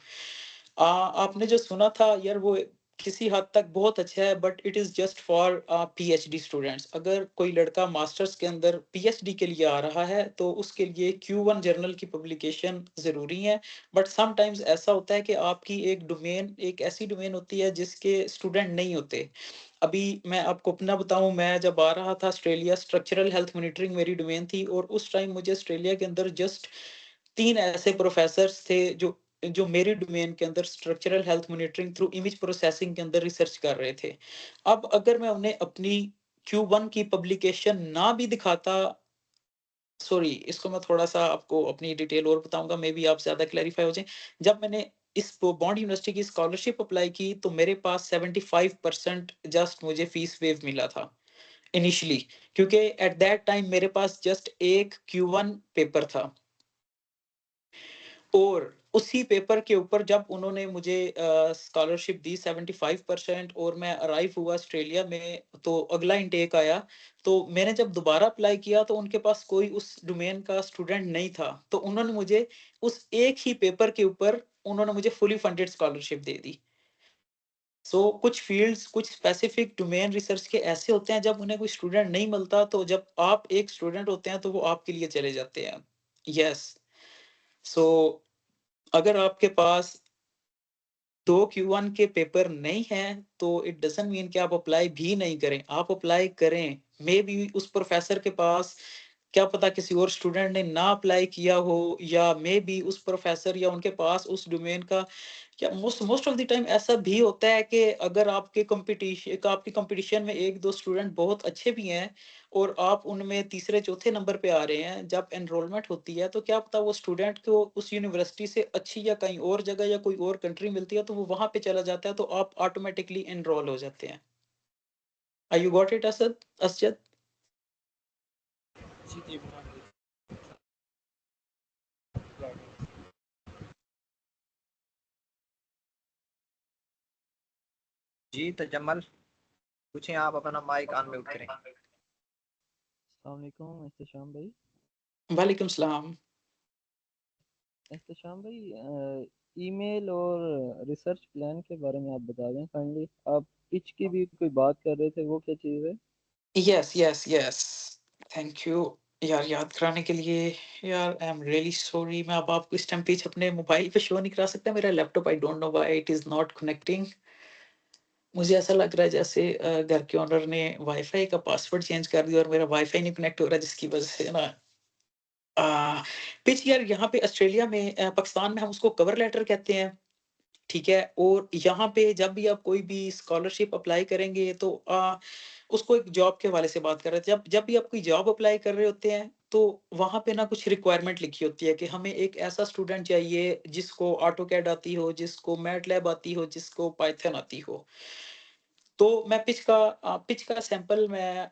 आपने जो सुना था यार वो किसी हद तक बहुत अच्छा है, but it is just for PhD students. अगर कोई लड़का मास्टर्स के अंदर पीएचडी के लिए आ रहा है, तो उसके लिए Q1 जर्नल की पब्लिकेशन जरूरी है। बट समटाइम्स ऐसा होता है कि आपकी एक डोमेन एक ऐसी डोमेन होती है जिसके स्टूडेंट नहीं होते। अभी मैं आपको अपना बताऊं, मैं जब आ रहा था ऑस्ट्रेलिया, स्ट्रक्चरल हेल्थ मॉनिटरिंग मेरी डोमेन थी, और उस टाइम मुझे ऑस्ट्रेलिया के अंदर जस्ट 3 ऐसे प्रोफेसर्स थे जो जो मेरी डोमेन के अंदर structural health monitoring through image processing के अंदर रिसर्च कर रहे थे। अब अगर मैं उन्हें अपनी Q1 की पब्लिकेशन ना भी दिखाता, सॉरी इसको मैं थोड़ा-सा आपको अपनी डिटेल और बताऊँगा, मे बी आप ज़्यादा क्लैरिफ़ाई हो जाएँ। जब मैंने इस बॉन्ड यूनिवर्सिटी की स्कॉलरशिप अप्लाई की, तो मेरे पास 75% जस्ट मुझे फीस वेव मिला था इनिशियली, क्योंकि एट दैट टाइम मेरे पास जस्ट एक Q1 पेपर था। और उसी पेपर के ऊपर जब उन्होंने मुझे स्कॉलरशिप दी 75%, और मैं अराइव हुआ ऑस्ट्रेलिया में, तो अगला इनटेक आया। तो मैंने जब दोबारा अप्लाई किया, तो उनके पास कोई उस डोमेन का स्टूडेंट नहीं था। तो उन्होंने मुझे उस एक ही पेपर के ऊपर उन्होंने मुझे फुली फंडेड स्कॉलरशिप दे दी। सो कुछ फील्ड्स, कुछ स्पेसिफिक डोमेन रिसर्च के ऐसे होते हैं जब उन्हें कोई स्टूडेंट नहीं मिलता, तो जब आप एक स्टूडेंट होते हैं तो वो आपके लिए चले जाते हैं। यस। सो अगर आपके पास 2 Q1 के पेपर नहीं हैं, तो इट डज़न्ट मीन कि आप अप्लाई भी नहीं करें। आप अप्लाई करें। मेबी उस प्रोफ़ेसर के पास क्या पता किसी और स्टूडेंट ने ना अप्लाई किया हो, या मेबी उस प्रोफ़ेसर या उनके पास उस डोमेन का, या most most of the time ऐसा भी होता है कि अगर आपकी कंपटीशन में 1-2 स्टूडेंट बहुत अच्छे भी हैं, और आप उनमें तीसरे चौथे नंबर पे आ रहे हैं, जब एनरोलमेंट होती है, तो क्या पता वो स्टूडेंट को उस यूनिवर्सिटी से अच्छी या कहीं और जगह या कोई और कंट्री मिलती है, तो वो वहाँ पे चला जाता है, तो आप ऑटोमेटिकली एनरोल हो जाते हैं। You got it Asjad? जी, जी, जी तजम्मल, पूछें, आप अपना माइक ऑन म्यूट करें। अस्सलाम वालेकुम एहतशाम भाई। वालेकुम सलाम। एहतशाम भाई, ईमेल और रिसर्च प्लान के बारे में आप बता दें काइंडली। आप पिच की भी कोई बात कर रहे थे, वो क्या चीज़ है? Yes, yes, yes. Thank you यार याद कराने के लिए। यार आई एम रियली सॉरी, मैं अब आपको इस टाइम पिच अपने मोबाइल पे शो नहीं करा सकता। मेरा laptop I don't know why it is not connecting. मुझे ऐसा लग रहा है जैसे घर के ओनर ने वाईफ़ाई का पासवर्ड चेंज कर दिया और मेरा वाईफ़ाई नहीं कनेक्ट हो रहा, जिसकी वज़ह से ना पिच यार यहाँ पे ऑस्ट्रेलिया में, पाकिस्तान में हम उसको कवर लेटर कहते हैं, ठीक है? और यहाँ पे जब भी आप कोई भी स्कॉलरशिप अप्लाई करेंगे, तो उसको एक जॉब के हवाले से बात कर रहे थे। जब जब भी आप कोई जॉब अप्लाई कर रहे होते हैं, तो वहाँ पे ना कुछ रिक्वायरमेंट लिखी होती है कि हमें एक ऐसा स्टूडेंट चाहिए जिसको ऑटोकैड आती हो, जिसको मैटलैब आती हो, जिसको पाइथन आती हो। तो मैं पिच का सैंपल मैं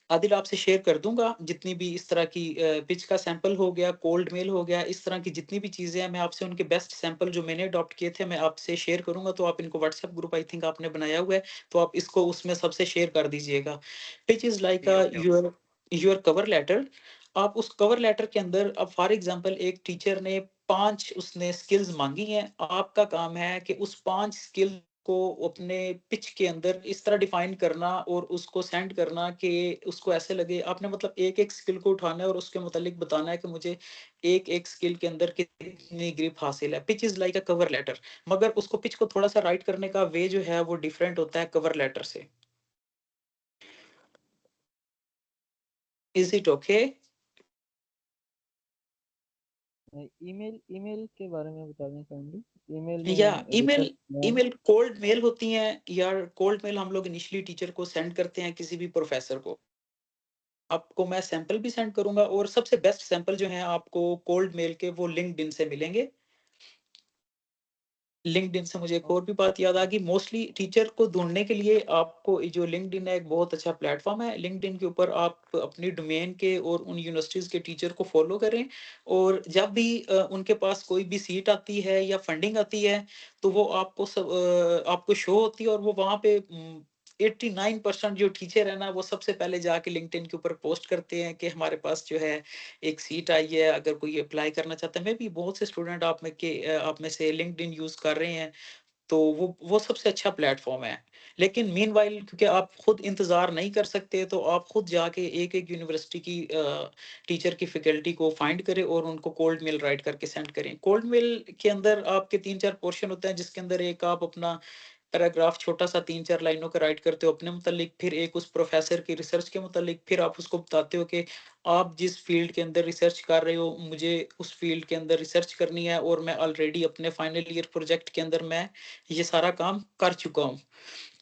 आदिल आपसे शेयर कर दूंगा। जितनी भी इस तरह की पिच का सैंपल हो गया, कोल्ड मेल हो गया, इस तरह की जितनी भी चीजें हैं, मैं आपसे उनके बेस्ट सैंपल जो मैंने अडॉप्ट किए थे मैं आपसे शेयर करूंगा। तो आप इनको व्हाट्सएप ग्रुप आई थिंक आपने बनाया हुआ है, तो आप इसको उसमें सबसे शेयर कर दीजिएगा। पिच इज लाइक जी okay okay. Your cover letter. आप उस कवर लेटर के अंदर, अब फॉर एग्जांपल एक टीचर ने 5 उसने स्किल्स मांगी हैं, आपका काम है कि उस 5 स्किल को अपने पिच के अंदर इस तरह डिफाइन करना और उसको सेंड करना कि उसको ऐसे लगे आपने मतलब एक एक स्किल को उठाना है और उसके मुतालिक बताना है कि मुझे एक एक स्किल के अंदर कितनी ग्रिप हासिल है। Pitch is like a cover letter, मगर उसको पिच को थोड़ा सा राइट करने का वे जो है वो डिफरेंट होता है कवर लेटर से। Is it okay? Email email के बारे में बता दें काइंडली। ईमेल या में email, research plan. Email cold mail होती हैं या कोल्ड मेल हम लोग इनिशियली टीचर को सेंड करते हैं किसी भी प्रोफेसर को। आपको मैं सैंपल भी सेंड करूंगा और सबसे बेस्ट सैंपल जो है आपको कोल्ड मेल के वो लिंक्डइन से मिलेंगे। लिंक्डइन से मुझे एक और भी बात याद आ गई, मोस्टली टीचर को ढूंढने के लिए आपको ये जो लिंक्डइन है एक बहुत अच्छा प्लेटफॉर्म है। लिंक्डइन के ऊपर आप अपनी डोमेन के और उन यूनिवर्सिटीज के टीचर को फॉलो करें, और जब भी उनके पास कोई भी सीट आती है या फंडिंग आती है तो वो आपको शो होती है, और वो वहाँ पे 89% जो टीचर है ना वो सबसे पहले जाके लिंक्डइन के ऊपर पोस्ट करते हैं कि हमारे पास जो है एक सीट आई है, अगर कोई अप्लाई करना चाहता है। मैं भी बहुत से स्टूडेंट आप में से लिंक्डइन यूज कर रहे हैं, तो वो सबसे अच्छा प्लेटफॉर्म है। लेकिन मीनवाइल क्योंकि आप खुद इंतजार नहीं कर सकते, तो आप खुद जाके एक एक यूनिवर्सिटी की टीचर की फैकल्टी को फाइंड करें और उनको कोल्ड मेल राइट करके सेंड करें। कोल्ड मेल के अंदर आपके 3-4 पोर्शन होते हैं, जिसके अंदर एक आप अपना पैराग्राफ छोटा सा 3-4 लाइनों का राइट करते हो अपने मुतालिक, फिर एक उस प्रोफेसर की रिसर्च के मुतालिक, फिर आप उसको बताते हो कि आप जिस फील्ड के अंदर रिसर्च कर रहे हो मुझे उस फील्ड के अंदर रिसर्च करनी है, और मैं ऑलरेडी अपने फाइनल ईयर प्रोजेक्ट के अंदर मैं ये सारा काम कर चुका हूँ,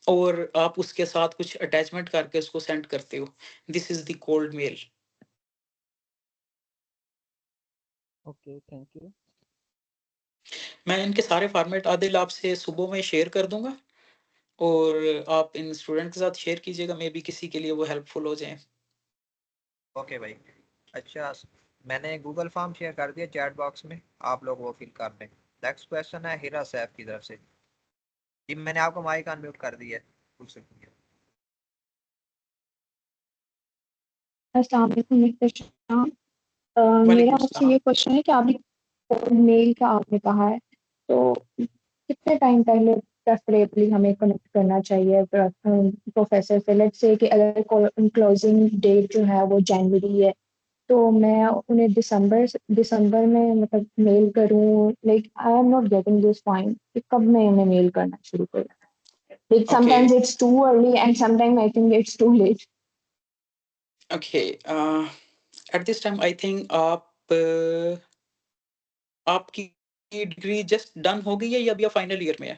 और आप उसके साथ कुछ अटैचमेंट करके उसको सेंड करते हो। This is the cold mail. Okay, thank you. मैं इनके सारे फॉर्मेट आदिल आपसे सुबह में शेयर कर दूंगा, और आप इन स्टूडेंट के साथ शेयर कीजिएगा, मे बी किसी के लिए वो हेल्पफुल हो जाए। ओके भाई। अच्छा, मैंने गूगल फॉर्म शेयर कर दिया चैट बॉक्स में, आप लोग वो फिल कर दें। नेक्स्ट क्वेश्चन है हिरा सैफ की तरफ से। जी मैंने आपको माइक अनम्यूट कर दिया है, पूछ सकती हैं। अस्सलाम वालेकुम मिस्टर शाह। मेरा वालेकुम आपसे सलाम। ये क्वेश्चन है कि आपने मेल का आपने कहा है, तो कितने टाइम पहले प्रेफरेबली हमें कनेक्ट करना चाहिए प्रोफेसर से? लेट्स से कि अगर क्लोजिंग डेट जो है वो जनवरी है, तो मैं उन्हें दिसंबर में मतलब मेल करूं? Like I am not getting this point कि कब मैं उन्हें मेल करना शुरू करूं। Like okay sometimes it's too early and sometime I think it's too late. Okay, at this time I think आपकी डिग्री जस्ट डन हो गई है या अभी आप फाइनल ईयर में है?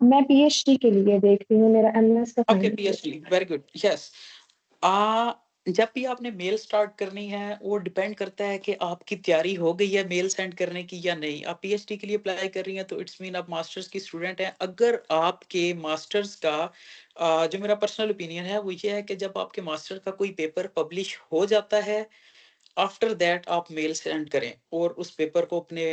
मैं पीएचडी के लिए देख रही हूँ, मेरा एमएस का okay, final year. PhD, very good, yes. आ जब भी आपने मेल स्टार्ट करनी है वो डिपेंड करता है कि आपकी तैयारी हो गई है मेल सेंड करने की या नहीं। आप पीएचडी के लिए अप्लाई कर रही हैं तो इट्स मीन आप मास्टर्स की स्टूडेंट हैं। अगर आपके मास्टर्स का जो मेरा पर्सनल ओपिनियन है वो ये है कि जब आपके मास्टर का कोई पेपर पब्लिश हो जाता है, आफ्टर दैट आप मेल सेंड करें और उस पेपर को अपने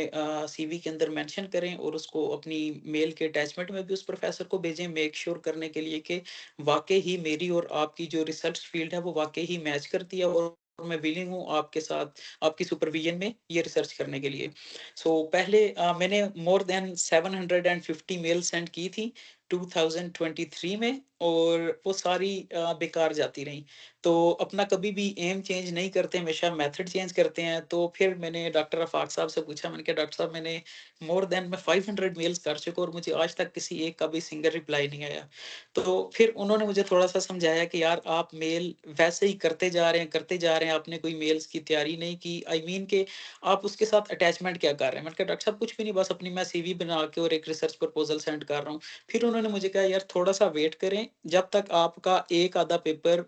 सीवी के अंदर मेंशन करें, और उसको अपनी मेल के अटैचमेंट में भी उस प्रोफेसर को भेजें, मेक श्योर करने के लिए कि वाकई ही मेरी और आपकी जो रिसर्च फील्ड है वो वाकई ही मैच करती है, और मैं विलिंग हूँ आपके साथ आपकी सुपरविजन में ये रिसर्च करने के लिए। सो पहले मैंने मोर देन 750 मेल सेंड की थी 2023 में, और वो सारी बेकार जाती रही। तो अपना कभी भी एम चेंज नहीं करते, हमेशा मेथड चेंज करते हैं। तो फिर मैंने डॉक्टर रफाक साहब से पूछा, मैंने कहा डॉक्टर साहब मैंने मोर देन मैं 500 मेल्स कर चुका और मुझे आज तक किसी एक का भी सिंगल रिप्लाई नहीं आया। तो फिर उन्होंने मुझे थोड़ा सा समझाया कि यार आप मेल वैसे ही करते जा रहे हैं, आपने कोई मेल्स की तैयारी नहीं की। आई मीन के आप उसके साथ अटैचमेंट क्या कर रहे हैं? मैंने कहा डॉक्टर साहब कुछ भी नहीं, बस अपनी मैं सीवी बना के और एक रिसर्च प्रपोजल सेंड कर रहा हूँ। फिर उन्होंने मुझे कहा यार थोड़ा सा वेट करें, जब तक आपका एक आधा पेपर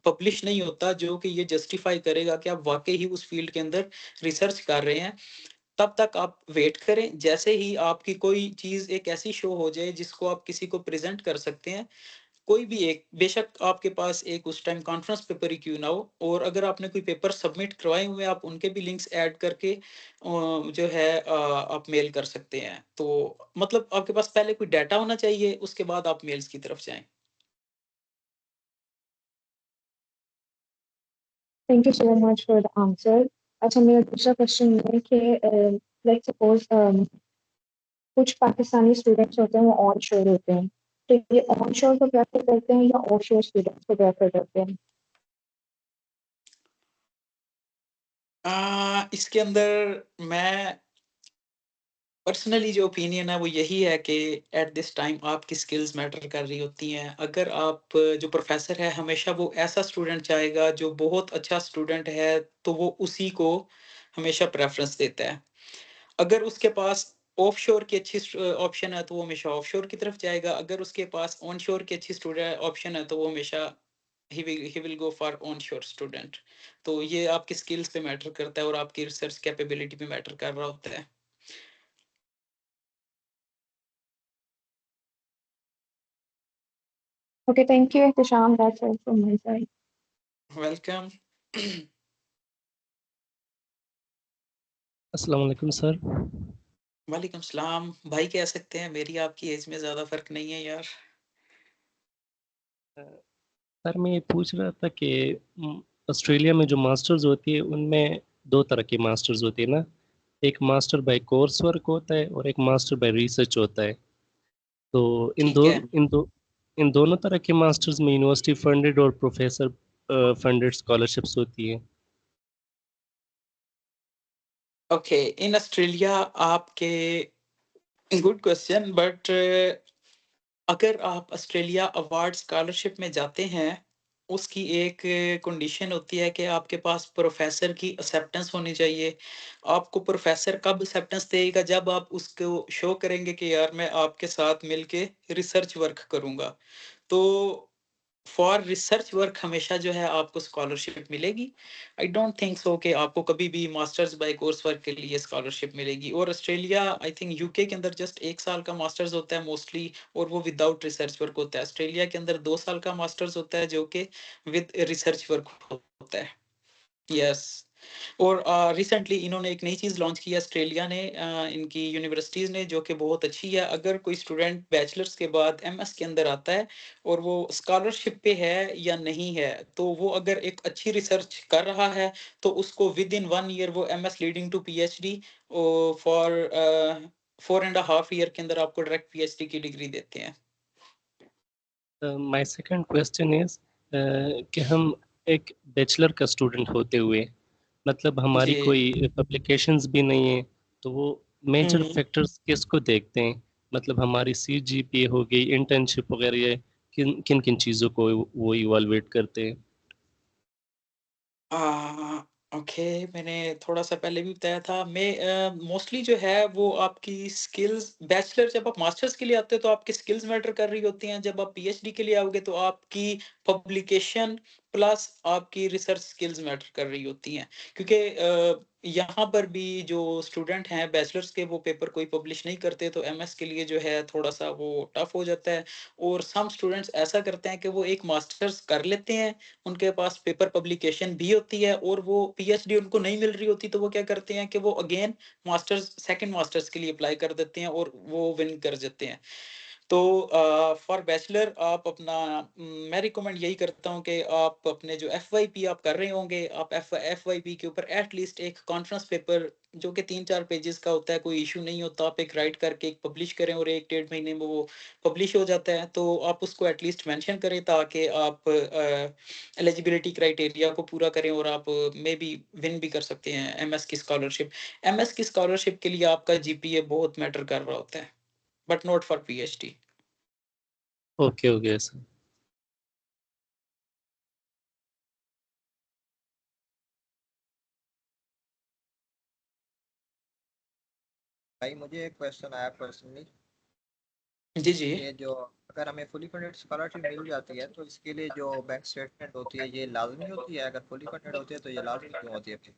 पब्लिश नहीं होता जो कि ये जस्टिफाई करेगा कि आप वाकई ही उस फील्ड के अंदर रिसर्च कर रहे हैं, तब तक आप वेट करें। जैसे ही आपकी कोई चीज़ एक ऐसी शो हो जाए जिसको आप किसी को प्रेज़ेंट कर सकते हैं, कोई भी एक, बेशक आपके पास एक उस टाइम कॉन्फ्रेंस पेपर ही क्यों ना हो, और अगर आपने कोई पेपर सबमिट करवाए हुए हैं, आप उनके भी लिंक्स ऐड करके जो है आप मेल कर सकते हैं। तो मतलब आपके पास पहले कोई डाटा होना चाहिए, उसके बाद आप मेल्स की तरफ जाएँ। Thank you so much for the answer. अच्छा, मेरा दूसरा क्वेश्चन ये है कि लेट्स सपोज कुछ पाकिस्तानी स्टूडेंट्स होते हैं वो ऑन शोर होते हैं, तो ये ऑन शोर को प्रेफर करते हैं या ऑफ शोर स्टूडेंट्स को प्रेफर करते हैं? इसके अंदर मैं पर्सनली जो ओपिनियन है वो यही है कि एट दिस टाइम आपकी स्किल्स मैटर कर रही होती हैं। अगर आप जो प्रोफेसर है हमेशा वो ऐसा स्टूडेंट चाहेगा जो बहुत अच्छा स्टूडेंट है, तो वो उसी को हमेशा प्रेफ़रेंस देता है। अगर उसके पास ऑफशोर की अच्छी ऑप्शन है तो वो हमेशा ऑफशोर की तरफ जाएगा। अगर उसके पास ऑनशोर की अच्छी स्टूडेंट ऑप्शन है तो वो हमेशा he will go for onshore student. तो ये आपकी स्किल्स पे मैटर करता है और आपकी रिसर्च कैपेबिलिटी पे मैटर कर रहा होता है। Okay, thank you, Ihtisham. That's all from my side. Welcome. अस्सलाम वालेकुम सर। वालेकुम सलाम। भाई कह सकते हैं, मेरी आपकी एज में ज़्यादा फ़र्क नहीं है यार। सर मैं ये पूछ रहा था कि ऑस्ट्रेलिया में जो मास्टर्स होती है उनमें दो तरह की मास्टर्स होती है ना, एक मास्टर बाय कोर्स वर्क होता है और एक मास्टर बाय रिसर्च होता है। तो ठीक है। इन दोनों तरह के मास्टर्स में यूनिवर्सिटी फंडेड और प्रोफेसर फंडेड स्कॉलरशिप्स होती है। ओके, इन ऑस्ट्रेलिया आपके गुड क्वेश्चन, बट अगर आप ऑस्ट्रेलिया अवार्ड स्कॉलरशिप में जाते हैं, उसकी एक कंडीशन होती है कि आपके पास प्रोफेसर की एक्सेप्टेंस होनी चाहिए। आपको प्रोफेसर कब एक्सेप्टेंस देगा? जब आप उसको शो करेंगे कि यार मैं आपके साथ मिलके रिसर्च वर्क करूँगा। तो फॉर रिसर्च वर्क हमेशा जो है आपको स्कॉलरशिप मिलेगी। आई डोंट थिंक सो कि आपको कभी भी मास्टर्स बाय कोर्स वर्क के लिए स्कॉलरशिप मिलेगी। और ऑस्ट्रेलिया, आई थिंक यूके के अंदर जस्ट 1 साल का मास्टर्स होता है मोस्टली, और वो विदाउट रिसर्च वर्क होता है। ऑस्ट्रेलिया के अंदर 2 साल का मास्टर्स होता है जो कि विद रिसर्च वर्क होता है। यस। और रिसेंटली इन्होंने एक नई चीज़ लॉन्च की है ऑस्ट्रेलिया ने, इनकी यूनिवर्सिटीज़ ने, जो कि बहुत अच्छी है। अगर कोई स्टूडेंट बैचलर्स के बाद एमएस के अंदर आता है और वो स्कॉलरशिप पे है या नहीं है, तो वो अगर एक अच्छी रिसर्च कर रहा है तो उसको विद इन 1 ईयर वो MS leading to PhD for 4.5 year के अंदर आपको डायरेक्ट पीएचडी की डिग्री देते हैं। माय सेकंड क्वेश्चन इज कि हम एक बैचलर का स्टूडेंट होते हुए, मतलब हमारी जी। कोई पब्लिकेशंस भी नहीं है, तो वो मेजर हुँ। फैक्टर्स किसको देखते हैं? मतलब हमारी सीजीपीए हो गई, इंटर्नशिप वगैरह, ये किन किन किन चीज़ों को वो इवैल्यूएट करते हैं? आ, ओके, मैंने थोड़ा-सा पहले भी बताया था। मोस्टली जो है वो आपकी स्किल्स, बैचलर जब आप मास्टर्स के लिए आते हो तो आपकी स्किल्स मैटर कर रही होती हैं। जब आप पीएचडी के लिए आओगे तो आपकी पब्लिकेशन प्लस आपकी रिसर्च स्किल्स मैटर कर रही होती हैं। क्योंकि यहाँ पर भी जो स्टूडेंट हैं बैचलर्स के, वो पेपर कोई पब्लिश नहीं करते, तो एमएस के लिए जो है थोड़ा-सा वो टफ हो जाता है। और सम स्टूडेंट्स ऐसा करते हैं कि वो एक मास्टर्स कर लेते हैं, उनके पास पेपर पब्लिकेशन भी होती है और वो पीएचडी उनको नहीं मिल रही होती, तो वो क्या करते हैं कि वो अगेन मास्टर्स, सेकंड मास्टर्स के लिए अप्लाई कर देते हैं और वो विन कर जाते हैं। तो फॉर बैचलर आप अपना, मैं रिकमेंड यही करता हूँ कि आप अपने जो एफवाईपी आप कर रहे होंगे, आप एफवाईपी के ऊपर एटलीस्ट एक कॉन्फ्रेंस पेपर जो कि 3-4 पेजेस का होता है, कोई इशू नहीं होता, आप एक राइट करके एक पब्लिश करें और 1-1.5 महीने में वो पब्लिश हो जाता है। तो आप उसको एटलीस्ट मेंशन करें ताकि आप एलिजिबिलिटी क्राइटेरिया को पूरा करें और आप मे बी विन भी कर सकते हैं एमएस की स्कॉलरशिप। एमएस की स्कॉलरशिप के लिए आपका जीपीए बहुत मैटर कर रहा होता है, but not for PhD. Okay okay sir. भाई मुझे एक क्वेश्चन आया पर्सनली, जी, जी। ये जो अगर हमें फुली फंडेड स्कॉलरशिप मिल जाती है तो इसके लिए जो बैंक स्टेटमेंट होती है ये लाजमी होती है? अगर फुली फंडेड होती है तो ये लाजमी क्यों होती है फिर?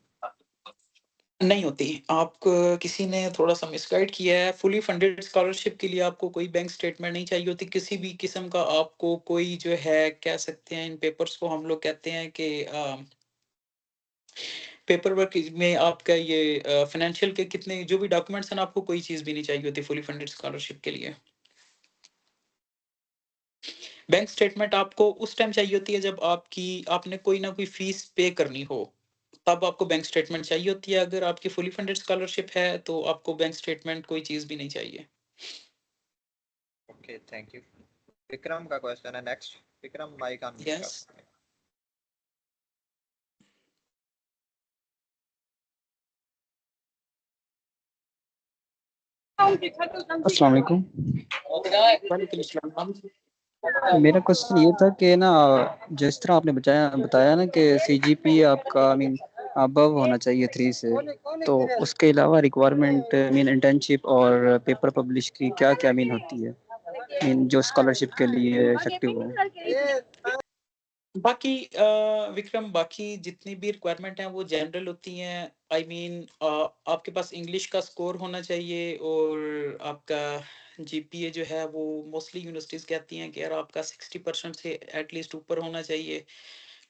नहीं होती। आप किसी ने थोड़ा सा मिसगाइड किया है। फुली फंडेड स्कॉलरशिप के लिए आपको कोई बैंक स्टेटमेंट नहीं चाहिए होती किसी भी किस्म का। आपको कोई जो है कह सकते हैं इन पेपर्स को हम लोग कहते हैं कि पेपर वर्क में आपका ये फाइनेंशियल के कितने जो भी डॉक्यूमेंट्स हैं ना, आपको कोई चीज़ भी नहीं चाहिए होती फुली फंडेड स्कॉलरशिप के लिए। बैंक स्टेटमेंट आपको उस टाइम चाहिए होती है जब आपने कोई ना कोई फीस पे करनी हो, तब आपको बैंक स्टेटमेंट चाहिए होती है। अगर आपकी फुली फंडेड स्कॉलरशिप है तो आपको बैंक स्टेटमेंट कोई चीज़ भी नहीं चाहिए। Okay, thank you. विक्रम का क्वेश्चन है नेक्स्ट। विक्रम, माइक ऑन कर। यस। अस्सलाम वालेकुम। वालेकुम अस्सलाम। मेरा क्वेश्चन ये था कि ना, जिस तरह आपने बताया ना कि सीजीपी आपका अबव होना चाहिए 3 से, तो उसके अलावा रिक्वायरमेंट इंटर्नशिप और पेपर पब्लिश की क्या क्या होती है जो स्कॉलरशिप के लिए इफेक्टिव हो? बाकी विक्रम, बाकी जितनी भी रिक्वायरमेंट हैं वो जनरल होती हैं। आपके पास इंग्लिश का स्कोर होना चाहिए और आपका जीपीए जो है वो मोस्टली यूनिवर्सिटीज़ कहती हैं कि यार आपका 60% से एटलीस्ट ऊपर होना चाहिए।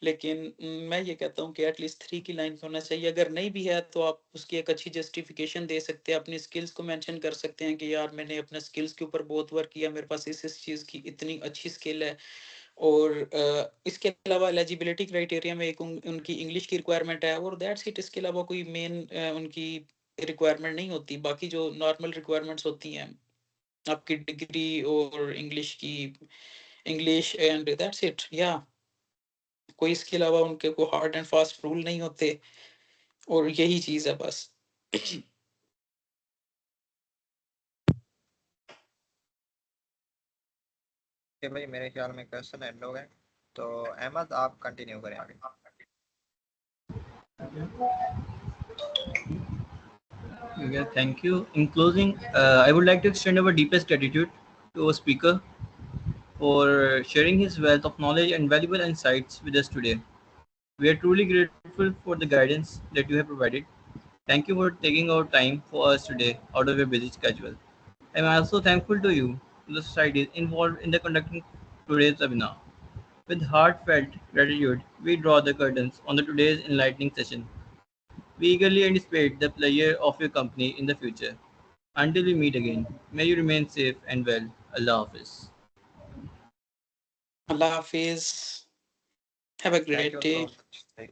लेकिन मैं ये कहता हूँ कि एटलीस्ट 3 की लाइन पे होना चाहिए। अगर नहीं भी है तो आप उसकी एक अच्छी जस्टिफिकेशन दे सकते हैं, अपनी स्किल्स को मेंशन कर सकते हैं कि यार मैंने अपने स्किल्स के ऊपर बहुत वर्क किया, मेरे पास इस चीज़ की इतनी अच्छी स्किल है। और इसके अलावा एलिजिबिलिटी क्राइटेरिया में एक उनकी इंग्लिश की रिक्वायरमेंट है और दैट्स इट। इसके अलावा कोई मेन उनकी रिक्वायरमेंट नहीं होती। बाकी जो नॉर्मल रिक्वायरमेंट्स होती हैं आपकी डिग्री और इंग्लिश की, इंग्लिश एंड दैट्स इट। या कोई इसके अलावा उनके को हार्ड एंड फास्ट रूल नहीं होते और यही चीज़ है बस। भाई मेरे ख्याल में क्वेश्चन एंड हो गए, तो अहमद आप कंटिन्यू करें आगे। Yeah, thank you. In closing, I would like to extend our deepest gratitude to our speaker for sharing his wealth of knowledge and valuable insights with us today. We are truly grateful for the guidance that you have provided. Thank you for taking out time for us today out of your busy schedule. I am also thankful to you, to the societies involved in the conducting today's webinar. With heartfelt gratitude, we draw the curtains on the today's enlightening session. We eagerly anticipate the pleasure of your company in the future. Until we meet again, may you remain safe and well. Allah Hafiz. Allah Hafiz. Have a Thank great you day. so much.